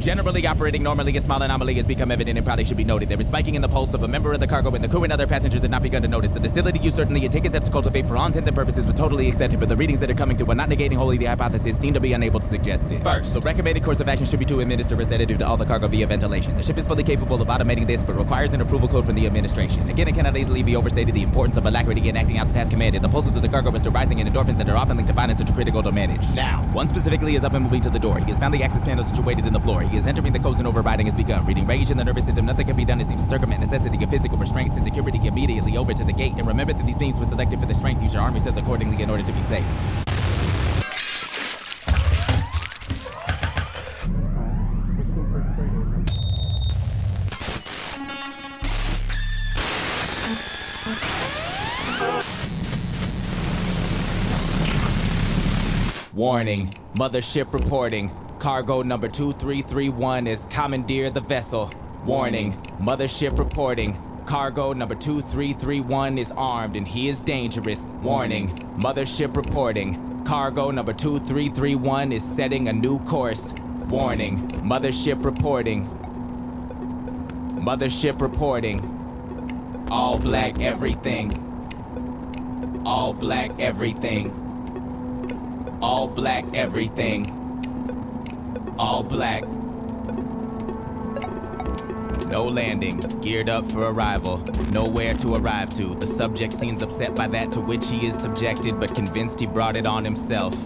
Generally operating normally, a small anomaly has become evident and probably should be noted. There is spiking in the pulse of a member of the cargo, and the crew and other passengers have not begun to notice. The docility you certainly take steps to cultivate for all intents and purposes was totally accepted, but the readings that are coming through while not negating wholly the hypothesis seem to be unable to suggest it. First, the recommended course of action should be to administer a sedative to all the cargo via ventilation. The ship is fully capable of automating this, but requires an approval code from the administration. Again, it cannot easily be overstated the importance of alacrity in acting out the task commanded. The pulses of the cargo must are rising in endorphins that are often linked to violence such a critical to manage. Now, one specifically is up and moving to the door. He has found the access panel situated in the floor. He is entering the codes and overriding has begun. Reading rage in the nervous system, nothing can be done. It seems to circumvent necessity of physical restraints and security immediately over to the gate. And remember that these beings were selected for the strength. Use your arm yourselves accordingly in order to be safe. Warning, mothership reporting. Cargo number 2331 is commandeer the vessel. Warning, mothership reporting. Cargo number 2331 is armed and he is dangerous. Warning, mothership reporting. Cargo number 2331 is setting a new course. Warning, mothership reporting. Mothership reporting. All black everything. All black everything. All black everything. All black. No landing, geared up for arrival, nowhere to arrive to. The subject seems upset by that to which he is subjected, but convinced he brought it on himself.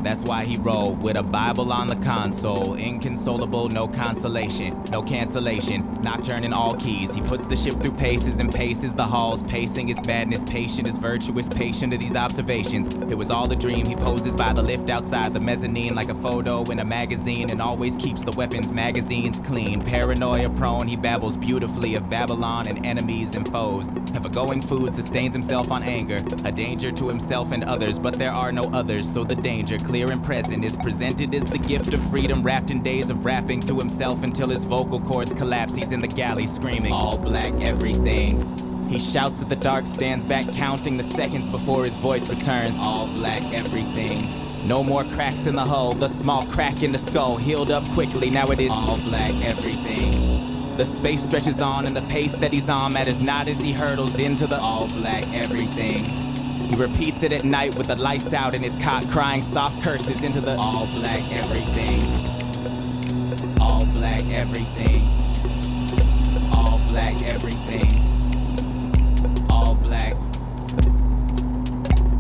That's why he rolled with a Bible on the console. Inconsolable, no consolation, no cancellation. Nocturne in all keys. He puts the ship through paces and paces the halls. Pacing his madness, patient is virtuous, patient to these observations. It was all a dream. He poses by the lift outside the mezzanine like a photo in a magazine, and always keeps the weapons magazines clean. Paranoia prone, he babbles beautifully of Babylon and enemies and foes. Of a going food, sustains himself on anger, a danger to himself and others, but there are no others, so the danger, clear and present, is presented as the gift of freedom, wrapped in days of rapping to himself until his vocal cords collapse. He's in the galley screaming, all black everything. He shouts at the dark, stands back counting the seconds before his voice returns, all black everything. No more cracks in the hull, the small crack in the skull healed up quickly, now it is all black everything. The space stretches on and the pace that he's on matters not as he hurdles into the all black everything. He repeats it at night with the lights out in his cot, crying soft curses into the all black everything. All black everything. All black everything. All black.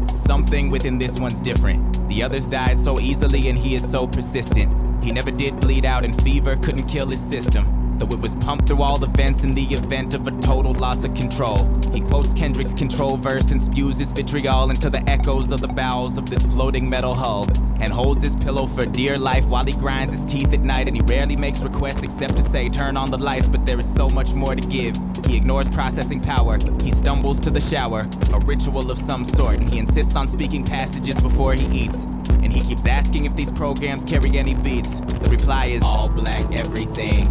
Something within this one's different. The others died so easily and he is so persistent. He never did bleed out and fever couldn't kill his system, though it was pumped through all the vents in the event of a total loss of control. He quotes Kendrick's control verse and spews his vitriol into the echoes of the bowels of this floating metal hull, and holds his pillow for dear life while he grinds his teeth at night. And he rarely makes requests except to say turn on the lights, but there is so much more to give. He ignores processing power, he stumbles to the shower, a ritual of some sort, and he insists on speaking passages before he eats. And he keeps asking if these programs carry any beats. The reply is all black everything.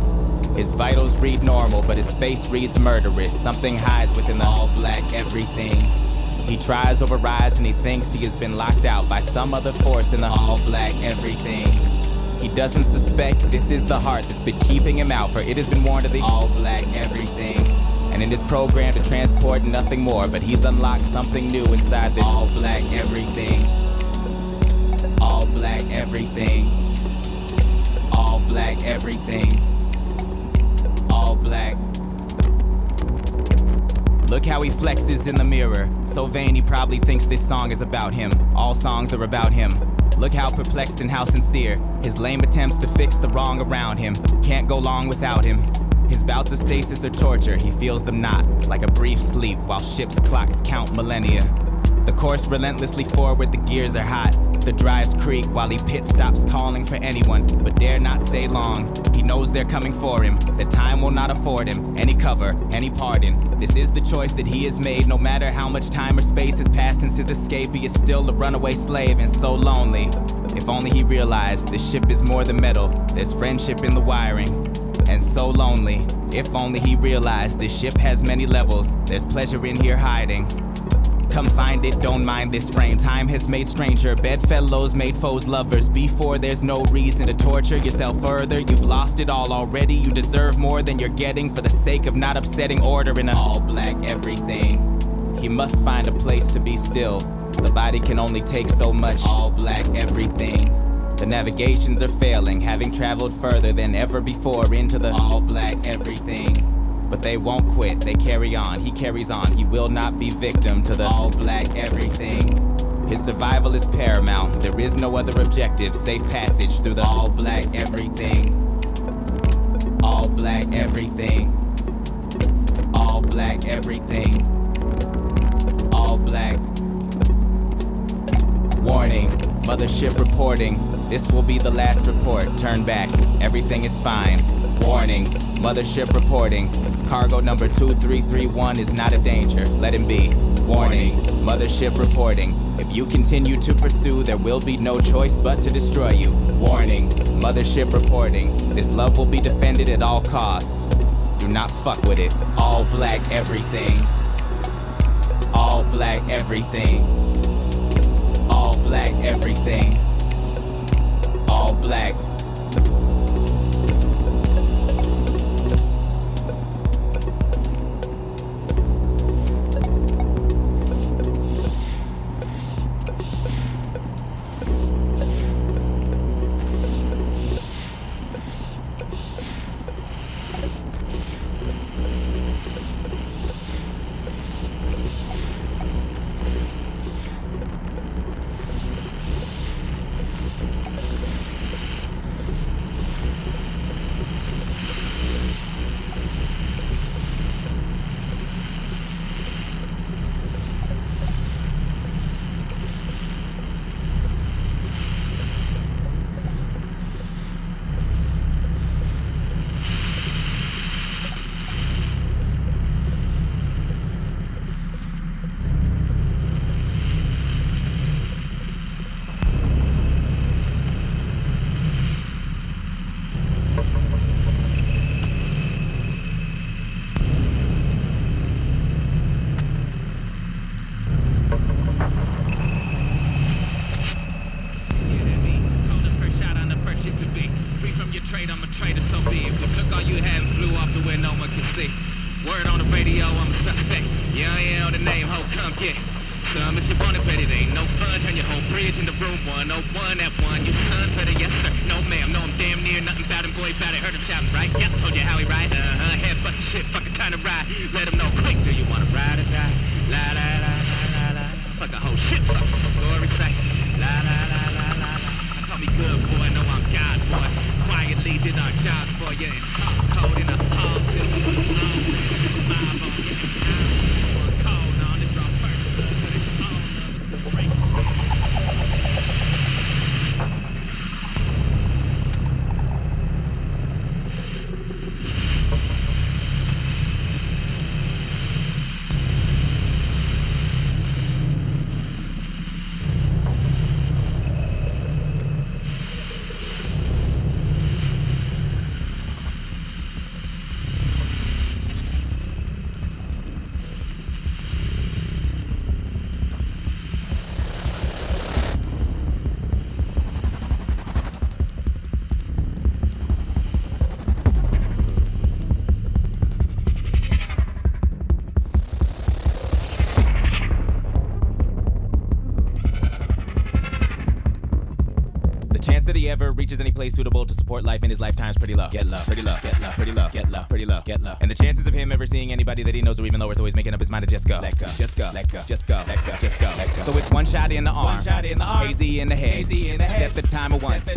His vitals read normal, but his face reads murderous. Something hides within the all black everything. He tries, overrides, and he thinks he has been locked out by some other force in the all black everything. He doesn't suspect this is the heart that's been keeping him out, for it has been warned of the all black everything. And in his program to transport nothing more, but he's unlocked something new inside this all black everything. All black everything. All black everything. All black. Look how he flexes in the mirror. So vain he probably thinks this song is about him. All songs are about him. Look how perplexed and how sincere. His lame attempts to fix the wrong around him. Can't go long without him. His bouts of stasis are torture. He feels them not, like a brief sleep while ship's clocks count millennia. The course relentlessly forward, the gears are hot. The drives creak while he pit stops calling for anyone, but dare not stay long. He knows they're coming for him, that time will not afford him any cover, any pardon. This is the choice that he has made. No matter how much time or space has passed since his escape, he is still a runaway slave and so lonely. If only he realized this ship is more than metal, there's friendship in the wiring. And so lonely, if only he realized this ship has many levels, there's pleasure in here hiding. Come find it, don't mind this frame. Time has made stranger bedfellows, made foes lovers. Before there's no reason to torture yourself further. You've lost it all already. You deserve more than you're getting for the sake of not upsetting order in an all black everything. He must find a place to be still. The body can only take so much. All black everything. The navigations are failing, having traveled further than ever before into the all black everything. But they won't quit, they carry on, he carries on. He will not be victim to the all black everything. His survival is paramount, there is no other objective. Safe passage through the all black everything. All black everything. All black everything. All black. Warning, mothership reporting. This will be the last report. Turn back, everything is fine. Warning, mothership reporting. Cargo number 2331 is not a danger. Let him be. Warning, mothership reporting. If you continue to pursue, there will be no choice but to destroy you. Warning, mothership reporting. This love will be defended at all costs. Do not fuck with it. All black everything. All black everything. All black everything. All black. Word on the radio, I'm a suspect. Yeah, the name, ho, come get some if you want it, but it ain't no fun. Turn your whole bridge into room 101, that one. You son better, yes sir. No ma'am, no I'm damn near nothing about him, boy about it. Heard him shouting, right? Yep, told you how he ride. Head bustin' shit, fucking time to ride. Let him know quick, do you wanna ride or die? La la la la la la. Fuck a whole shit, fuck the story say. La la la la la la. Call me good boy, know I'm God boy. Quietly did our jobs for you and talk code in the hall till we move on. Vibe on you and one call on to draw first blood so that all of us could break. That he ever reaches any place suitable to support life in his lifetime's pretty low. Get low, pretty low, get low, pretty low, get low, pretty low, get low. And the chances of him ever seeing anybody that he knows or even lower is always making up his mind to just go. Let go, just go, let go, just go, let go, just go, let go. So it's one shot in the arm, hazy in the head, set the timer once,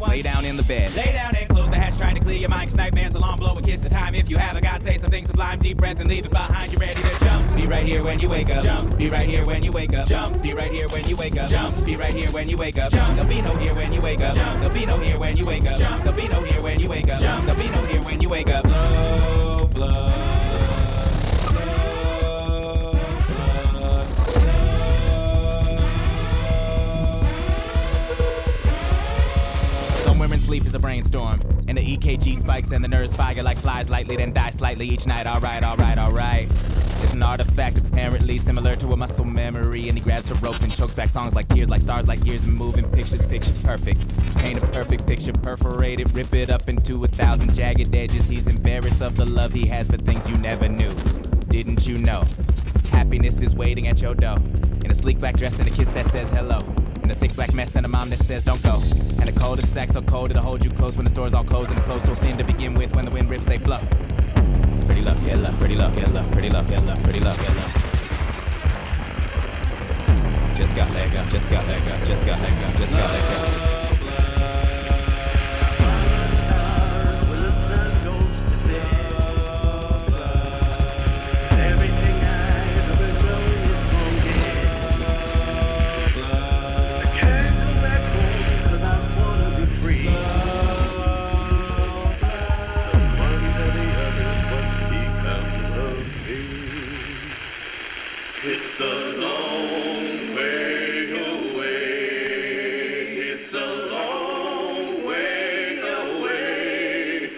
lay down in the bed, lay down and close the hatch, trying to clear your mind, cause nightmares alarm blow a kiss the time. If you have a God, say something sublime, deep breath and leave it behind. You ready to jump? Be right here when you wake up. Jump. Be right here when you wake up. Jump. Be right here when you wake up. Jump. Be right here when you wake up. Jump. There'll be no here when you wake up. Jump. There'll be no here when you wake up. Jump. There'll be no here when you wake up. Jump. There'll be no here when you wake up. Slow blood. Somewhere in sleep is a brainstorm, and the EKG spikes and the nerves fire like flies lightly, then die slightly each night. Alright, alright, alright. It's an artifact apparently similar to a muscle memory, and he grabs the ropes and chokes back songs like tears, like stars, like years, and moving pictures, picture perfect. Paint a perfect picture, perforate it, rip it up into 1,000 jagged edges. He's embarrassed of the love he has for things you never knew. Didn't you know? Happiness is waiting at your door, in a sleek black dress and a kiss that says hello, and a thick black mess and a mom that says don't go, and a cul-de-sac so cold it'll hold you close when the store's all closed, and the clothes so thin to begin with when the wind rips they blow. Pretty love, yeah love, pretty love, yeah love, pretty love, yeah love, pretty love, yeah love. Just got let go, just got let go, just got let go, just got let go. It's a long way away, it's a long way away,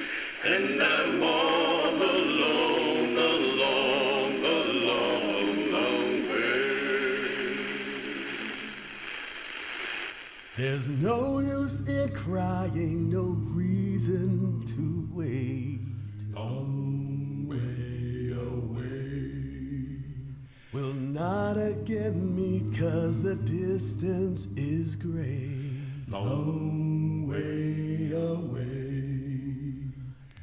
and I'm all alone, a long way. There's no use in crying, no reason to wait. Long way away will not again meet, 'cause the distance is great. Long way away.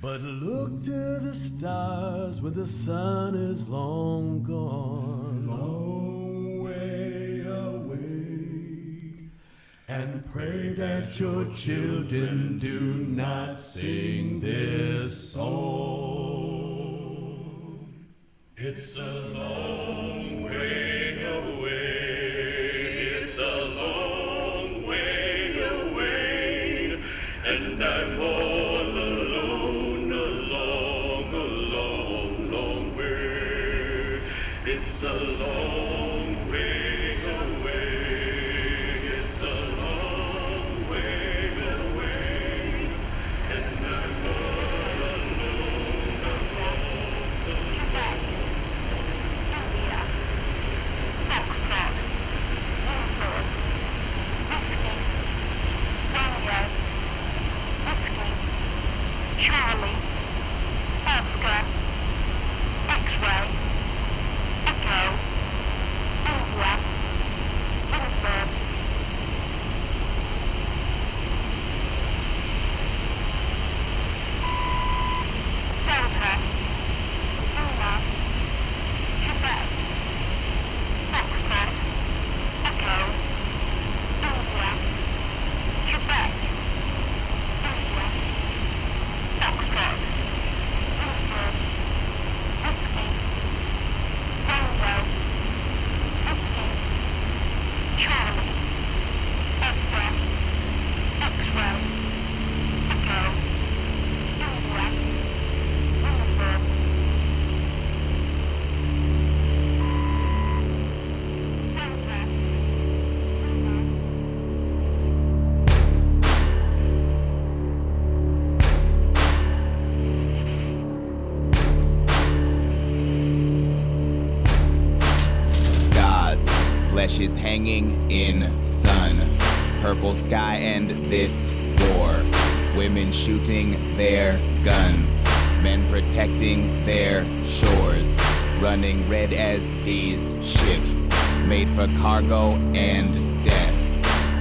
But look to the stars when the sun is long gone. Long way away. And pray that your children do not sing this song. It's a long way away, it's a long way away, and I'm all alone, a long way. It's a long way away, it's a long way away, and I'm all alone, a long way. Charlie, Oscar, X-ray, Echo, India, Uniform. Delta, Luna, Quebec, X-ray, Echo, India, Quebec, India. Oxford, Uniform, Whiskey, Tango, Whiskey, Charlie, Oscar, X-ray, Echo, India, Uniform. Delta, God's flesh is hanging in sun, purple sky and this war. Women shooting their guns, men protecting their shores, running red as these ships, made for cargo and death,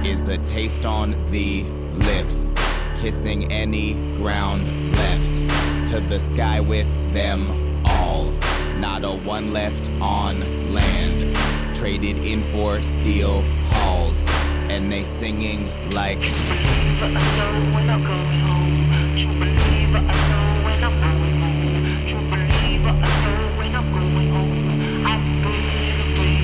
is a taste on the lips, kissing any ground left, to the sky with them all, not a one left on land, traded in for steel halls, and they singing like believe I know when I'm going home. To believe I know when I'm going home. To believe I know when I'm going home. I'm going away.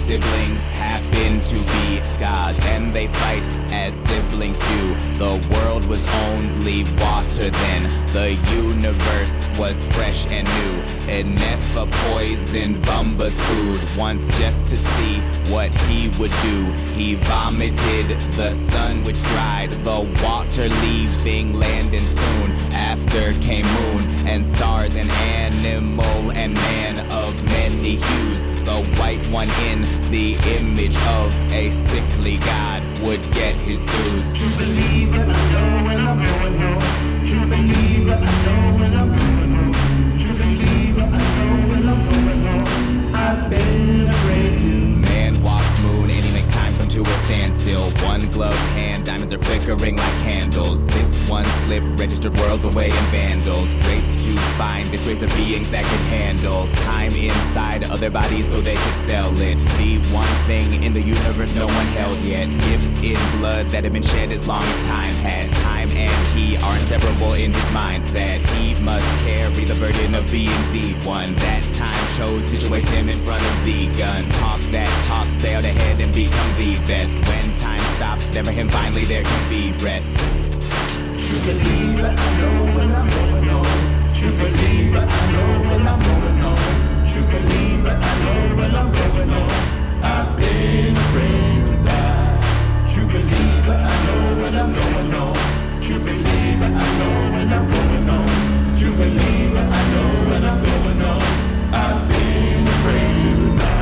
siblings happen to be gods, and they fight as siblings do. The world was only water then, the universe was fresh and new. Enefa poisoned Bumba's food once just to see what he would do. He vomited the sun which dried the water, leaving land, and soon after came moon and stars and animal and man of many hues. The white one in the image of a sickly god would get his dues. True believer, I know when I'm going home. True believer, I know when I'm going home. True believer, I know when I'm going home. I've been afraid to. Man walks moon and he makes time come to a standstill. One gloved hand, diamonds are flickering like candles. This one slip registered worlds away and vandals. Raced to find this race of beings that could handle time inside other bodies so they could sell it. The one thing in the universe no one held yet. Gifts in blood that have been shed as long as time had. Time and he are inseparable in his mindset. He must carry the burden of being the one that time chose situates him in front of the gun. Talk that talk, stay out ahead and become the best. When time stops, then for him finally there can be rest. True believer, I know when I'm going home. True believer, I know when I'm going home. True believer, I know when I'm going home. I've been afraid to die. True believer, I know when I'm going home. True believer, I know when I'm going home. True believer, I know when I'm going home. I've been afraid to die.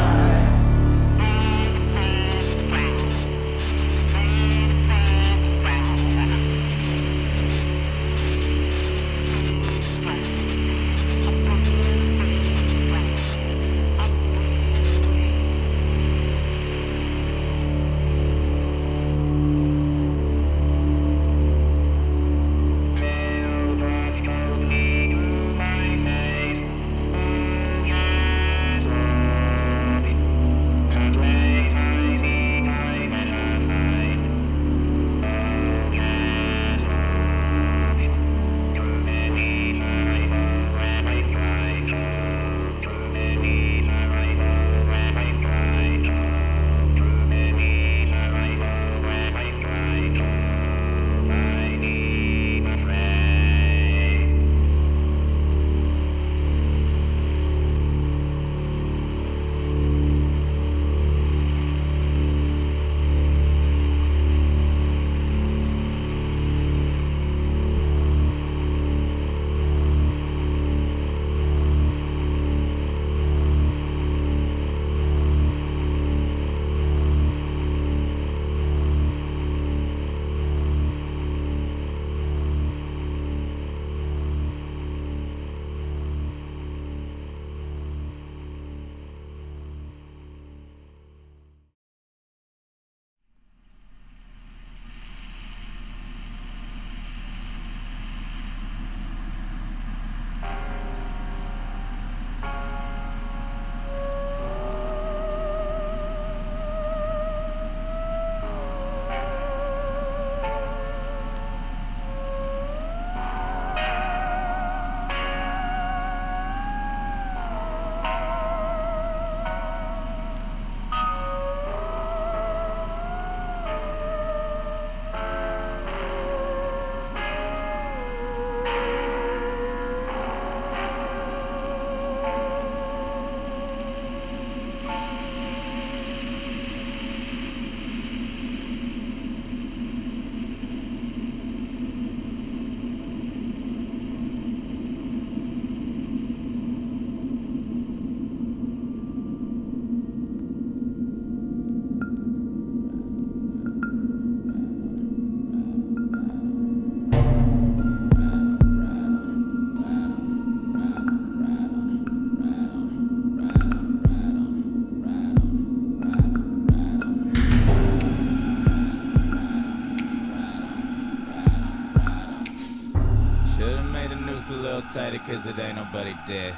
Tighter cause it ain't nobody dead.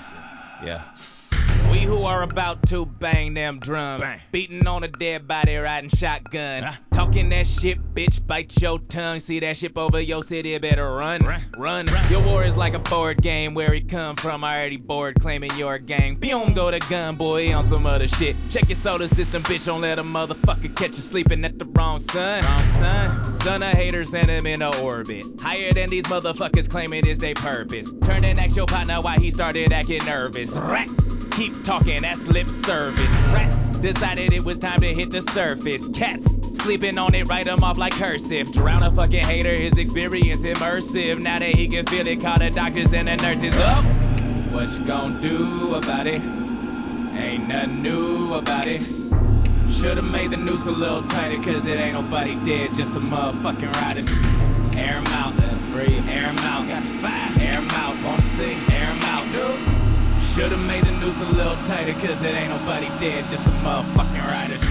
Yeah. We who are about to bang them drums. Beating on a dead body, riding shotgun. Talking that shit, bitch, bite your tongue. See that ship over your city, better run. Run. Your war is like a board game. Where he come from, already bored, claiming you're a gang. Boom, go to gun, boy, on some other shit. Check your solar system, bitch, don't let a motherfucker catch you sleeping at the wrong sun. Son of haters, send him into orbit. Higher than these motherfuckers claiming it's their purpose. Turn and ask your partner why he started acting nervous. Rat. Keep talking, that's lip service. Rats decided it was time to hit the surface. Cats sleeping on it, write them off like cursive. Drown a fucking hater, his experience immersive. Now that he can feel it, call the doctors and the nurses up. What you gon' do about it? Ain't nothing new about it. Should've made the noose a little tighter, cause it ain't nobody dead, just some motherfucking riders. Air 'em out, let 'em breathe. Air 'em out, got the fire. Air 'em out, wanna see? Air 'em out, dude. Should've made the noose a little tighter, cause it ain't nobody dead, just some motherfucking riders.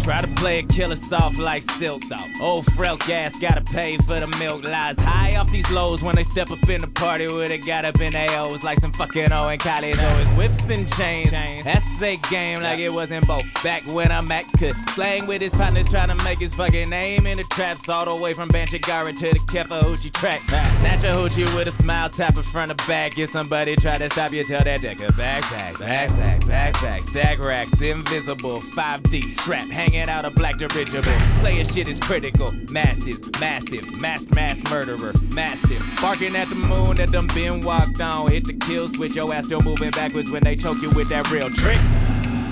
Try to play a killer soft like silk. Old frail gas gotta pay for the milk. Lies high off these lows when they step up in the party where they got up in AOs like some fucking O in college. Always whips and chains. That's a game like it wasn't both. Back when I'm at could slang with his partners trying to make his fucking name in the traps all the way from Banchagara to the Kefa Hoochie track. Snatch a hoochie with a smile, tap in front of back. If somebody try to stop you, tell that decker backpack. Stack racks, invisible, 5 deep, strap, hanging out a black dirigible. Player shit is critical. Massive, mass murderer, mastiff. Barking at the moon that done been walked on. Hit the kill switch, your ass still moving backwards when they choke you with that real trick.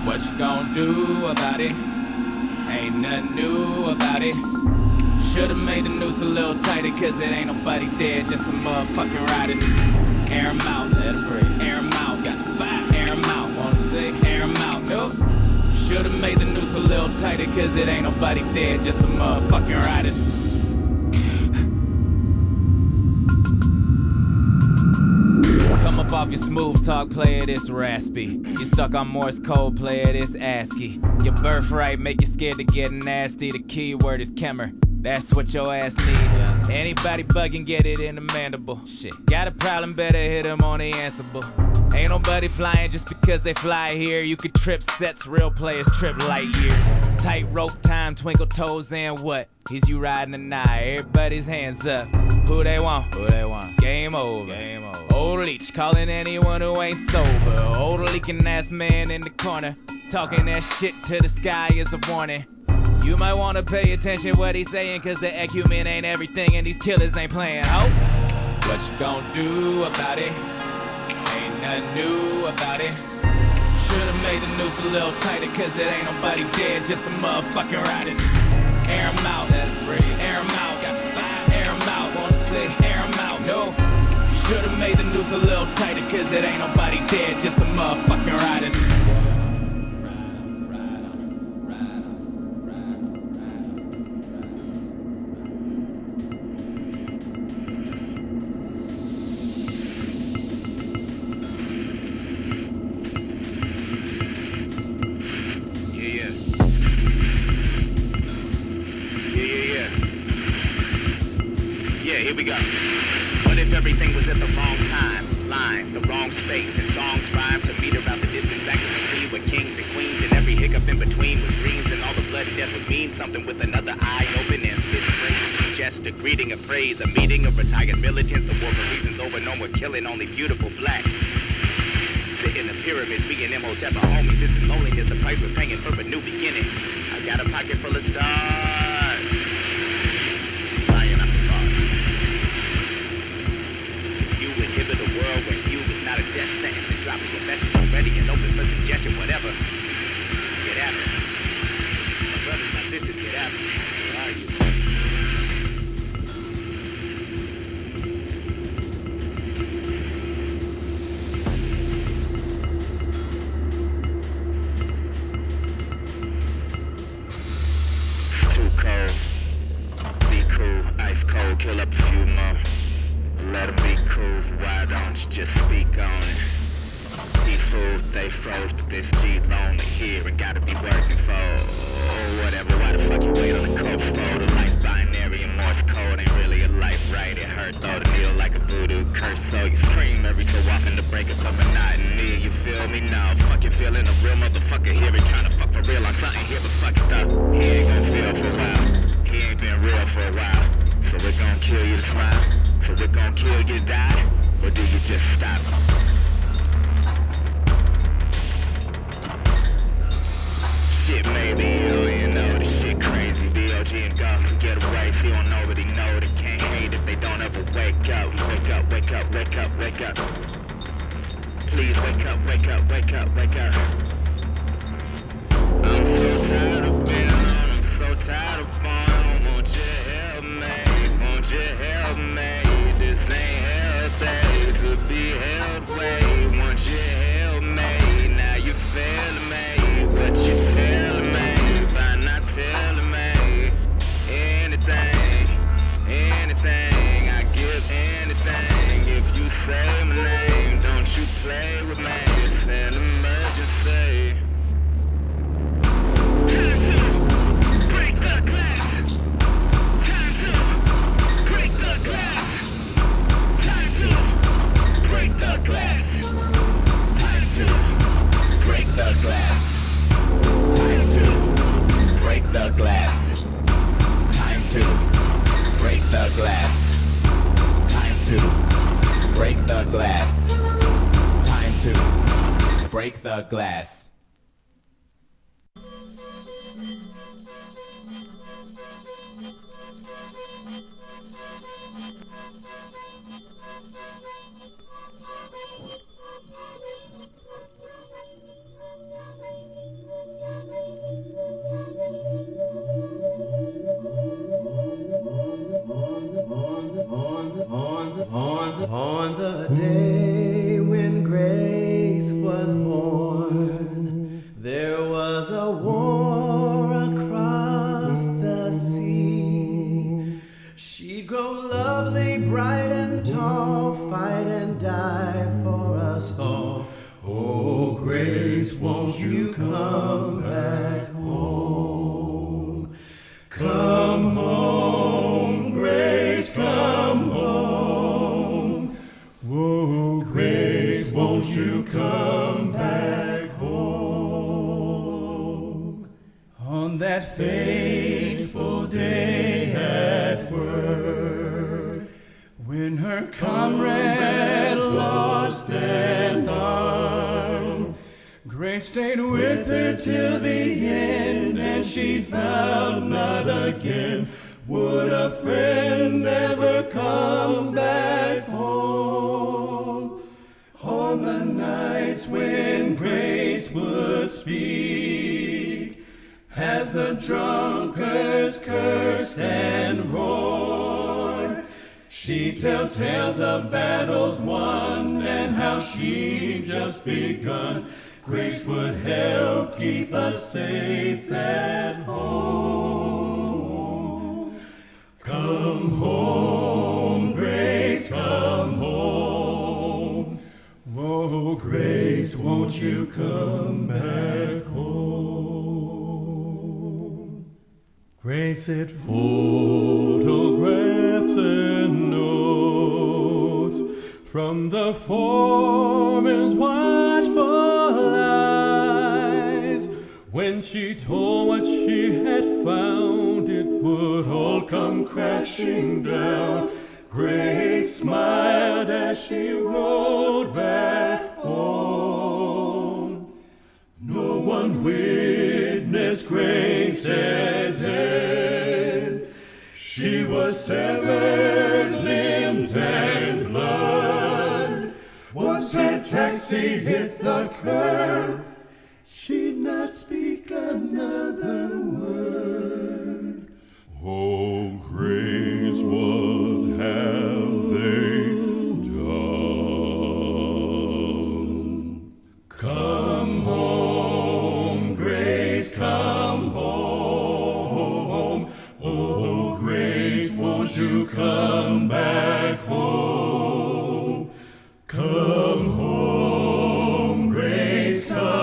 What you gon' do about it? Ain't nothing new about it. Should've made the noose a little tighter, cause it ain't nobody dead, just some motherfucking riders. Air 'em out, let 'em breathe. Air 'em out, got the fire. Air 'em out, wanna see? Air 'em out, nope. Should've made the noose a little tighter, cause it ain't nobody dead, just some motherfucking riders. Come up off your smooth talk, player, this raspy. You stuck on Morse code, player, this ASCII. Your birthright make you scared to get nasty. The key word is Kemmer. That's what your ass need. Anybody bugging, get it in the mandible. Shit, got a problem, better hit him on the answerable. Ain't nobody flying just because they fly here. You could trip sets, real players trip light years. Tight rope time, twinkle toes, and what? Is you riding tonight? Everybody's hands up. Who they want? Game over. Old leech calling anyone who ain't sober. Old leaking ass man in the corner. Talking that shit to the sky is a warning. You might wanna pay attention what he's saying, cause the acumen ain't everything and these killers ain't playing. Ho! What you gon' do about it? Ain't nothing new about it. Should've made the noose a little tighter, cause it ain't nobody dead, just some motherfucking riders. Air 'em out, let 'em breathe. Air 'em out, got the fire. Air 'em out, wanna see? Air 'em out, no. Should've made the noose a little tighter, cause it ain't nobody dead, just some motherfucking riders. Here we go. What if everything was at the wrong time, line, the wrong space, and songs rhyme to meter out the distance back to the street with kings and queens, and every hiccup in between was dreams, and all the bloody death would mean something with another eye open, and this brings just a greeting, a praise, a meeting of retired militants. The war for reasons over, no more killing, only beautiful black. Sit in the pyramids, me and Imhotep are homies. This is loneliness, a price we're paying for a new beginning. I got a pocket full of stars. Flying up the bars. You inhibit a world where you is not a death sentence. They drop you a message already and open for suggestion, whatever. Get after it. My brothers, my sisters, get after it. Where are you? Kill up a few more. Let them be cool. Why don't you just speak on it? These fools, they froze, but this G lonely here and gotta be working for whatever. Why the fuck you wait on the coast for? The life binary and Morse code ain't really a life, right? It hurt though to kneel like a voodoo curse, so you scream every so often to break up the monotony. You feel me now? Fucking feeling a real motherfucker here and trying to fuck for real on something here, but fuck it though. He ain't gonna feel for a while. He ain't been real for a while. So we're gonna kill you to smile. So we're gonna kill you to die. Or do you just stop? Shit, maybe you know this shit crazy. B.O.G. and God can get away. See, don't nobody know they can't hate if they don't ever wake up. Wake up, wake up, wake up, wake up. Please wake up, wake up, wake up, wake up. I'm so tired of being alone. I'm so tired of falling. Won't you help me? Won't you help me? This ain't healthy to be held way. Won't you help me? Now you failing me. What you telling me by not telling me anything, anything? I give anything if you say my name. Don't you play with me? It's an emergency. Time to break the glass. Time to break the glass. Time to break the glass. Time to break the glass. Time to break the glass. Time to break the glass. Time to break the glass. Time to break the glass. On the day when Grace was born, there was a war across the sea. She'd grow lovely, bright and tall, fight and die for us all. Oh, Grace, won't you come back home? Come home, Grace, come home. Whoa, Grace, won't you come back home? On that fateful day at work, when her comrade lost an arm, Grace stayed with her till the end, and she found not again. Would a friend ever come back home? On the nights when Grace would speak, as the drunkards cursed and roared, she'd tell tales of battles won and how she'd just begun. Grace would help keep us safe at home. Come home, Grace, come home. Whoa, Grace, won't you come back home? Grace had photographs and notes from the foreman's watchful eyes. When she told what she had found, it would all come crashing down. Grace smiled as she rode back home. No one witnessed Grace's end. She was severed limbs and blood. Once her taxi hit the curb, she'd not speak another word. Oh, Grace, what have they done? Come home, Grace, come home. Oh, Grace, won't you come back home? Come home, Grace, come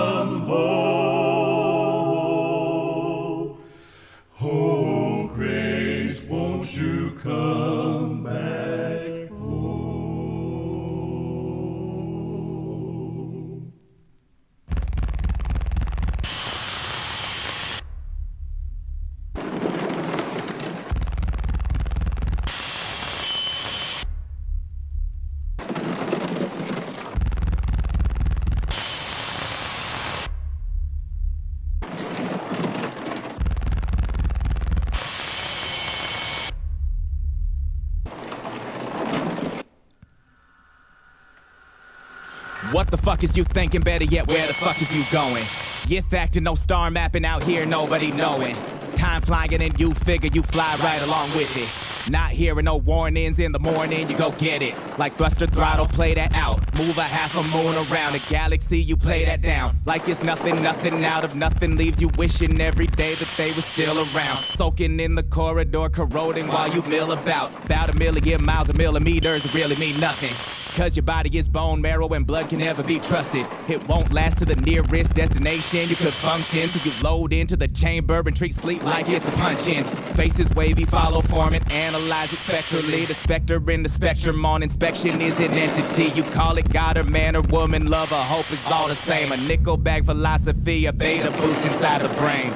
What the fuck is you thinking? Better yet, where the fuck is you going? You're acting no star mapping out here, nobody knowing. Time flying and you figure you fly right along with it. Not hearing no warnings in the morning, you go get it. Like thruster throttle, play that out. Move a half a moon around a galaxy, you play that down. Like it's nothing, nothing out of nothing. Leaves you wishing every day that they were still around. Soaking in the corridor, corroding while you mill about. About a million miles, a millimeters really mean nothing. Cause your body is bone marrow and blood can never be trusted. It won't last to the nearest destination you could function. So you load into the chamber and treat sleep like it's a punch-in. Space is wavy, follow form and analyze it spectrally. The specter in the spectrum on inspection is an entity. You call it God or man or woman, love or hope is all the same. A nickel bag philosophy, a beta boost inside the brain.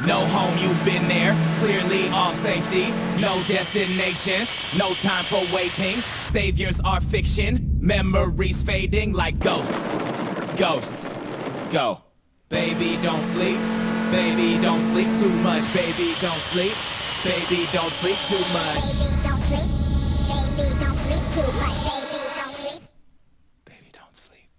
No home, you've been there, clearly all safety. No destination, no time for waiting. Saviors are fiction, memories fading like ghosts. Ghosts, go. Baby, don't sleep, baby, don't sleep too much. Baby, don't sleep, baby, don't sleep too much. Baby, don't sleep, baby, don't sleep too much. Baby, don't sleep. Baby, don't sleep.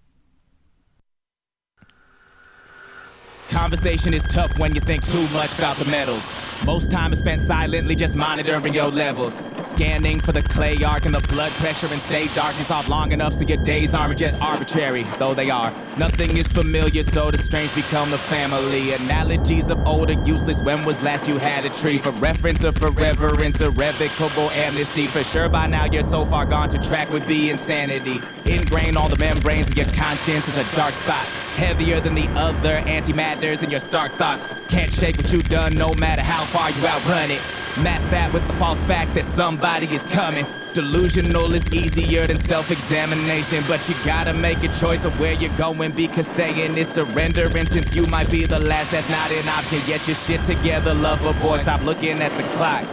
Conversation is tough when you think too much about the metals. Most time is spent silently just monitoring your levels. Scanning for the clay arc and the blood pressure and stay darkness off long enough so your days aren't just arbitrary, though they are. Nothing is familiar, so the strange become the family. Analogies of old are useless. When was last you had a tree? For reference or for reverence, irrevocable amnesty. For sure by now you're so far gone to track would be insanity. Ingrain all the membranes of your conscience is a dark spot. Heavier than the other antimatters in your stark thoughts. Can't shake what you've done no matter how far you outrun it. Mask that with the false fact that somebody is coming. Delusional is easier than self-examination, but you gotta make a choice of where you're going, because staying is surrendering since you might be the last. That's not an option. Get your shit together, lover boy, stop looking at the clock.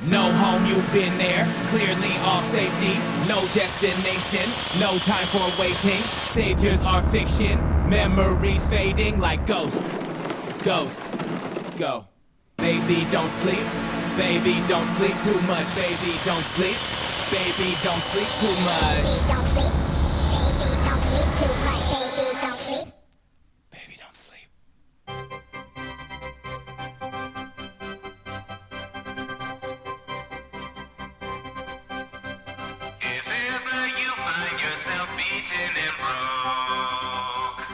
No home, you've been there, clearly all safety. No destination, no time for waiting. Saviors are fiction, memories fading like ghosts. Ghosts, go. Baby, don't sleep, baby, don't sleep too much. Baby, don't sleep, baby, don't sleep too much. Baby, don't sleep, baby, don't sleep too much. Baby, don't sleep. Baby, don't sleep. If ever you find yourself beaten and broke,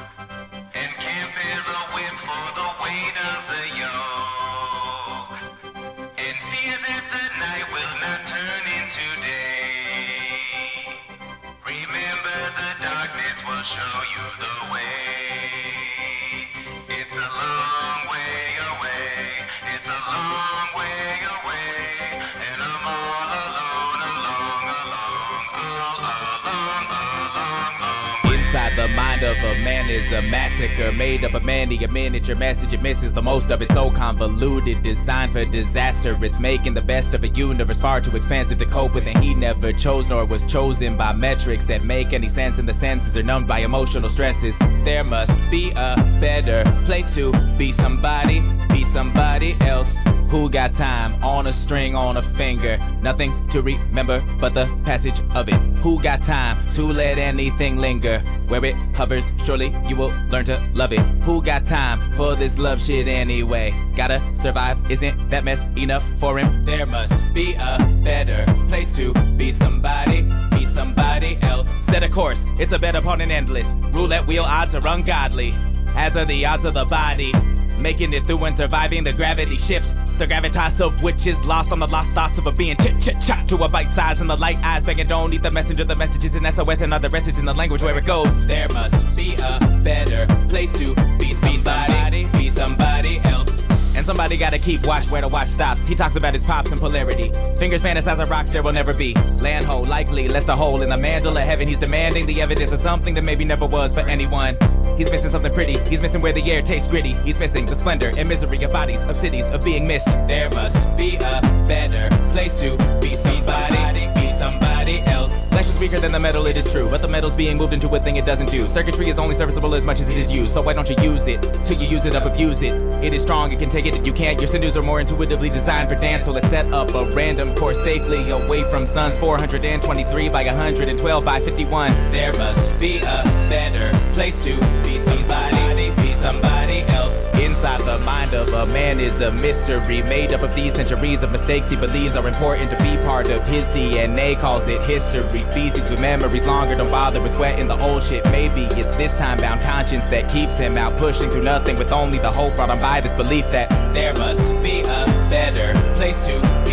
and can't bear the whip for the weight of the yoke, and fear that the night will not turn into day, remember the darkness will show you the way. It's a long way away, it's a long way away, and I'm all alone, along. Inside the mind of a man is a massacre made of a many a miniature message. It misses the most of it, so convoluted, designed for disaster. It's making the best of a universe far too expansive to cope with, and he never chose nor was chosen by metrics that make any sense, and the senses are numbed by emotional stresses. There must be a better place to be somebody else. Who got time on a string on a finger? Nothing to remember but the passage of it. Who got time to let anything linger? Where it hovers, surely you will learn to love it. Who got time for this love shit anyway? Gotta survive, isn't that mess enough for him? There must be a better place to be somebody else. Set a course, it's a bet upon an endless roulette wheel. Odds are ungodly, as are the odds of the body. Making it through and surviving the gravity shift, the gravitas of which is lost on the lost thoughts of a being chit-chit-chot to a bite size, and the light eyes begging don't eat the messenger. The message is in SOS and other messages in the language where it goes. There must be a better place to be somebody else. And somebody gotta keep watch where the watch stops. He talks about his pops and polarity. Fingers fantasize of rocks there will never be. Land hole, likely, lest a hole in the mantle of heaven. He's demanding the evidence of something that maybe never was for anyone. He's missing something pretty. He's missing where the air tastes gritty. He's missing the splendor and misery of bodies, of cities, of being missed. There must be a better place to be somebody else. Like weaker than the metal, it is true. But the metal's being moved into a thing it doesn't do. Circuitry is only serviceable as much as it is used. So why don't you use it? Till you use it up, abuse it. It is strong, it can take it, you can't. Your sinews are more intuitively designed for dance. So let's set up a random course safely away from suns. 423 by 112 by 51. There must be a better place to be somebody, be somebody else. Inside the mind of a man is a mystery made up of these centuries of mistakes he believes are important to be part of his DNA. Calls it history. Species with memories longer don't bother with sweat in the old shit. Maybe it's this time-bound conscience that keeps him out pushing through nothing with only the hope brought on by this belief that there must be a better place to